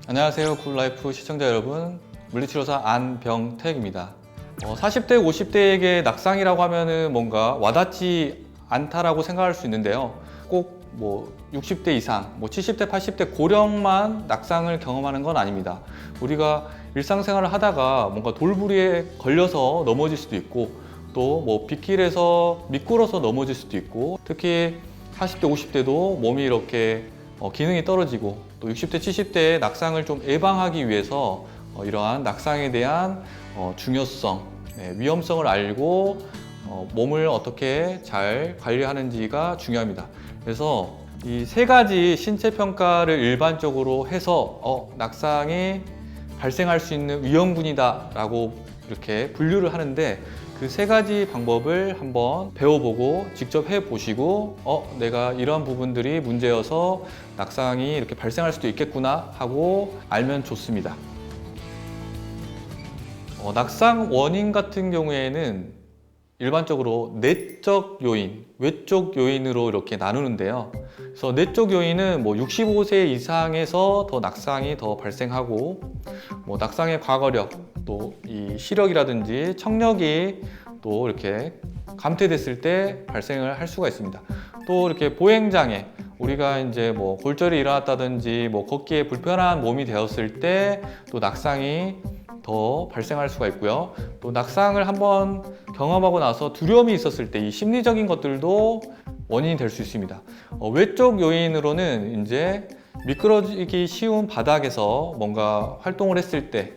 안녕하세요. 굿라이프 시청자 여러분, 물리치료사 안병택입니다. 40대, 50대에게 낙상이라고 하면은 뭔가 와닿지 않다라고 생각할 수 있는데요. 꼭 60대 이상, 70대, 80대 고령만 낙상을 경험하는 건 아닙니다. 우리가 일상생활을 하다가 뭔가 돌부리에 걸려서 넘어질 수도 있고, 또 빗길에서 미끄러서 넘어질 수도 있고, 특히 40대, 50대도 몸이 이렇게 기능이 떨어지고, 또 60대, 70대의 낙상을 좀 예방하기 위해서 이러한 낙상에 대한 중요성, 위험성을 알고 몸을 어떻게 잘 관리하는지가 중요합니다. 그래서 이 세 가지 신체 평가를 일반적으로 해서 낙상이 발생할 수 있는 위험군이다 라고 이렇게 분류를 하는데, 그 세 가지 방법을 한번 배워보고 직접 해보시고 내가 이러한 부분들이 문제여서 낙상이 이렇게 발생할 수도 있겠구나 하고 알면 좋습니다. 낙상 원인 같은 경우에는 일반적으로 내적 요인, 외적 요인으로 이렇게 나누는데요. 그래서 내적 요인은 65세 이상에서 더 낙상이 더 발생하고, 낙상의 과거력, 또 이 시력이라든지 청력이 또 이렇게 감퇴됐을 때 발생을 할 수가 있습니다. 또 이렇게 보행장애, 우리가 이제 골절이 일어났다든지 걷기에 불편한 몸이 되었을 때 또 낙상이 더 발생할 수가 있고요. 또 낙상을 한번 경험하고 나서 두려움이 있었을 때 이 심리적인 것들도 원인이 될 수 있습니다. 외적 요인으로는 이제 미끄러지기 쉬운 바닥에서 뭔가 활동을 했을 때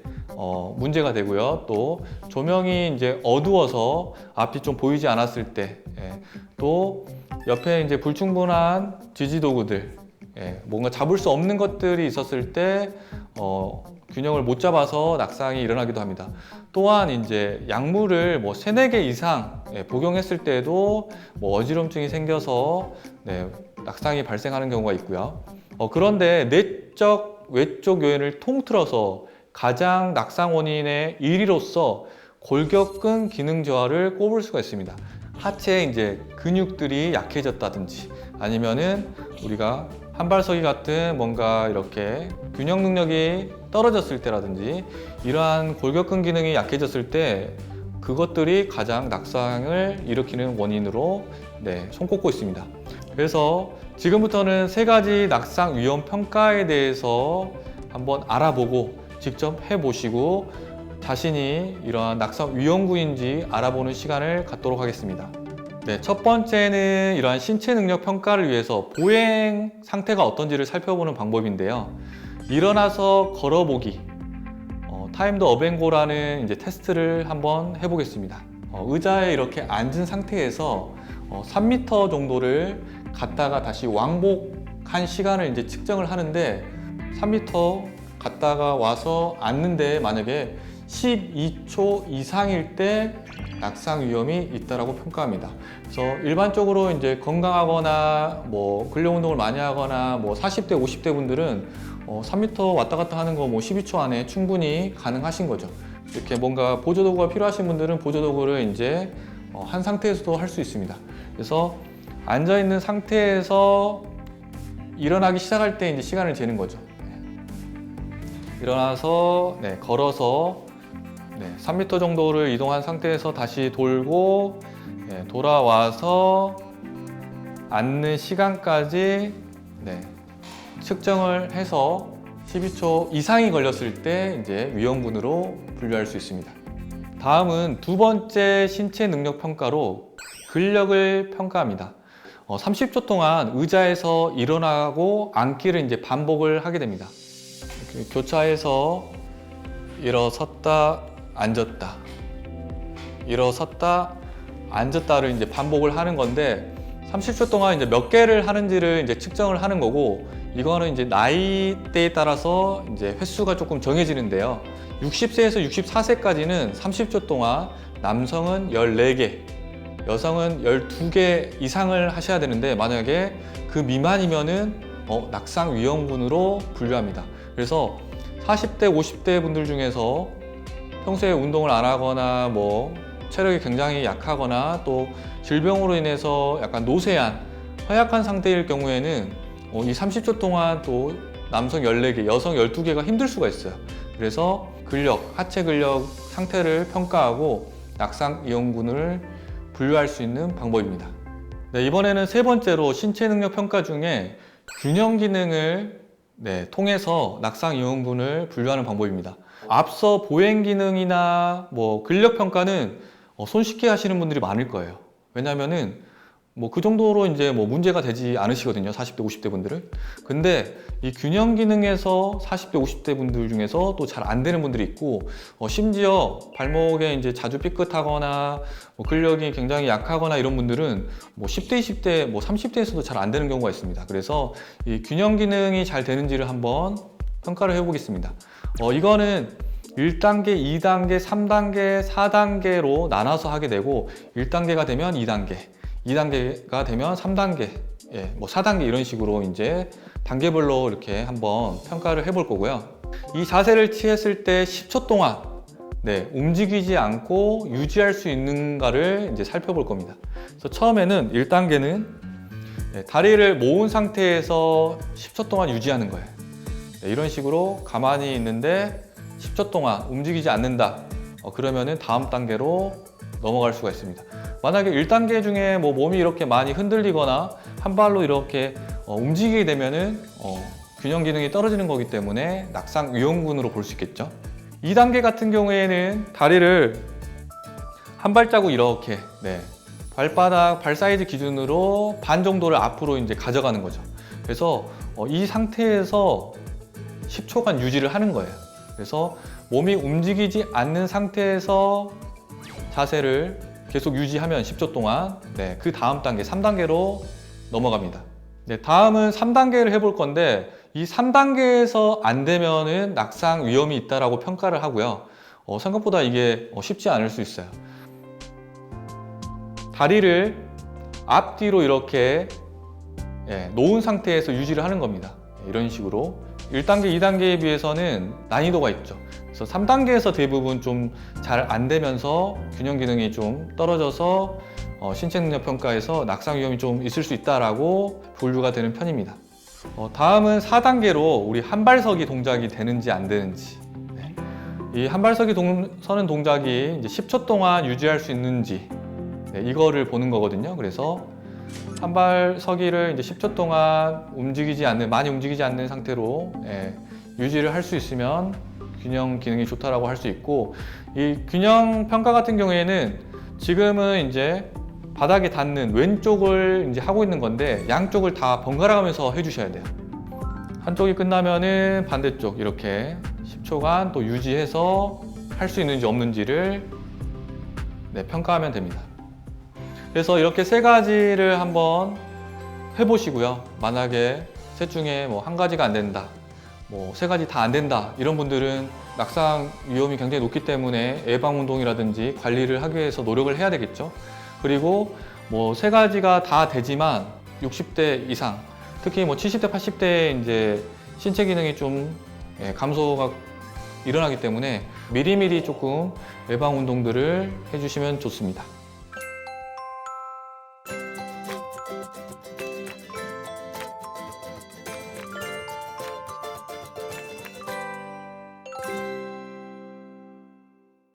문제가 되고요. 또 조명이 이제 어두워서 앞이 좀 보이지 않았을 때, 또 옆에 이제 불충분한 지지 도구들, 뭔가 잡을 수 없는 것들이 있었을 때 균형을 못 잡아서 낙상이 일어나기도 합니다. 또한 이제 약물을 3, 4개 이상 복용했을 때도 어지럼증이 생겨서 낙상이 발생하는 경우가 있고요. 그런데 내적, 외적 요인을 통틀어서 가장 낙상 원인의 1위로서 골격근 기능 저하를 꼽을 수가 있습니다. 하체의 이제 근육들이 약해졌다든지, 아니면은 우리가 한발서기 같은 뭔가 이렇게 균형 능력이 떨어졌을 때라든지, 이러한 골격근 기능이 약해졌을 때 그것들이 가장 낙상을 일으키는 원인으로 손꼽고 있습니다. 그래서 지금부터는 세 가지 낙상 위험 평가에 대해서 한번 알아보고 직접 해보시고 자신이 이러한 낙상 위험군인지 알아보는 시간을 갖도록 하겠습니다. 첫 번째는 이러한 신체 능력 평가를 위해서 보행 상태가 어떤지를 살펴보는 방법인데요. 일어나서 걸어보기, 타임드 어벤고라는 이제 테스트를 한번 해보겠습니다. 의자에 이렇게 앉은 상태에서 3m 정도를 갔다가 다시 왕복한 시간을 이제 측정을 하는데, 3m 갔다가 와서 앉는데 만약에 12초 이상일 때 낙상 위험이 있다라고 평가합니다. 그래서 일반적으로 이제 건강하거나 근력 운동을 많이 하거나 40대, 50대 분들은 3m 왔다 갔다 하는 거 12초 안에 충분히 가능하신 거죠. 이렇게 뭔가 보조도구가 필요하신 분들은 보조도구를 이제 한 상태에서도 할 수 있습니다. 그래서 앉아 있는 상태에서 일어나기 시작할 때 이제 시간을 재는 거죠. 일어나서 걸어서 3m 정도를 이동한 상태에서 다시 돌고 돌아와서 앉는 시간까지 측정을 해서 12초 이상이 걸렸을 때 이제 위험군으로 분류할 수 있습니다. 다음은 두 번째 신체 능력 평가로 근력을 평가합니다. 30초 동안 의자에서 일어나고 앉기를 이제 반복을 하게 됩니다. 교차해서 일어섰다 앉았다, 일어섰다 앉았다를 이제 반복을 하는 건데, 30초 동안 이제 몇 개를 하는지를 이제 측정을 하는 거고, 이거는 이제 나이대에 따라서 이제 횟수가 조금 정해지는데요. 60세에서 64세까지는 30초 동안 남성은 14개, 여성은 12개 이상을 하셔야 되는데, 만약에 그 미만이면은 낙상 위험군으로 분류합니다. 그래서 40대, 50대 분들 중에서 평소에 운동을 안 하거나 체력이 굉장히 약하거나 또 질병으로 인해서 약간 노쇠한, 허약한 상태일 경우에는 이 30초 동안 또 남성 14개, 여성 12개가 힘들 수가 있어요. 그래서 근력, 하체 근력 상태를 평가하고 낙상 이용군을 분류할 수 있는 방법입니다. 네, 이번에는 세 번째로 신체 능력 평가 중에 균형 기능을 통해서 낙상 이용군을 분류하는 방법입니다. 앞서 보행 기능이나 근력 평가는 손쉽게 하시는 분들이 많을 거예요. 왜냐면은 그 정도로 이제 문제가 되지 않으시거든요. 40대, 50대 분들은. 근데 이 균형 기능에서 40대, 50대 분들 중에서 또 잘 안 되는 분들이 있고, 심지어 발목에 이제 자주 삐끗하거나 근력이 굉장히 약하거나 이런 분들은 10대, 20대, 30대에서도 잘 안 되는 경우가 있습니다. 그래서 이 균형 기능이 잘 되는지를 한번 평가를 해보겠습니다. 이거는 1단계, 2단계, 3단계, 4단계로 나눠서 하게 되고, 1단계가 되면 2단계, 2단계가 되면 3단계, 4단계 이런 식으로 이제 단계별로 이렇게 한번 평가를 해볼 거고요. 이 자세를 취했을 때 10초 동안 움직이지 않고 유지할 수 있는가를 이제 살펴볼 겁니다. 그래서 처음에는 1단계는 다리를 모은 상태에서 10초 동안 유지하는 거예요. 이런 식으로 가만히 있는데 10초 동안 움직이지 않는다. 그러면은 다음 단계로 넘어갈 수가 있습니다. 만약에 1단계 중에 몸이 이렇게 많이 흔들리거나 한 발로 이렇게 움직이게 되면은 균형 기능이 떨어지는 거기 때문에 낙상 위험군으로 볼 수 있겠죠. 2단계 같은 경우에는 다리를 한 발자국 이렇게 발바닥, 발 사이즈 기준으로 반 정도를 앞으로 이제 가져가는 거죠. 그래서 이 상태에서 10초간 유지를 하는 거예요. 그래서 몸이 움직이지 않는 상태에서 자세를 계속 유지하면 10초 동안 그 다음 단계 3단계로 넘어갑니다. 다음은 3단계를 해볼 건데, 이 3단계에서 안 되면은 낙상 위험이 있다라고 평가를 하고요. 생각보다 이게 쉽지 않을 수 있어요. 다리를 앞뒤로 이렇게 놓은 상태에서 유지를 하는 겁니다. 이런 식으로 1단계, 2단계에 비해서는 난이도가 있죠. 그래서 3단계에서 대부분 좀 잘 안 되면서 균형 기능이 좀 떨어져서 신체 능력 평가에서 낙상 위험이 좀 있을 수 있다라고 분류가 되는 편입니다. 다음은 4단계로 우리 한발서기 동작이 되는지 안 되는지, 이 한발서기 서는 동작이 이제 10초 동안 유지할 수 있는지 이거를 보는 거거든요. 그래서 한발서기를 이제 10초 동안 많이 움직이지 않는 상태로 유지를 할 수 있으면 균형 기능이 좋다라고 할 수 있고, 이 균형 평가 같은 경우에는 지금은 이제 바닥에 닿는 왼쪽을 이제 하고 있는 건데, 양쪽을 다 번갈아 가면서 해주셔야 돼요. 한쪽이 끝나면은 반대쪽 이렇게 10초간 또 유지해서 할 수 있는지 없는지를 평가하면 됩니다. 그래서 이렇게 세 가지를 한번 해보시고요. 만약에 셋 중에 한 가지가 안 된다, 세 가지 다 안 된다, 이런 분들은 낙상 위험이 굉장히 높기 때문에 예방 운동이라든지 관리를 하기 위해서 노력을 해야 되겠죠. 그리고 세 가지가 다 되지만 60대 이상, 특히 70대, 80대에 이제 신체 기능이 좀 감소가 일어나기 때문에 미리미리 조금 예방 운동들을 해주시면 좋습니다.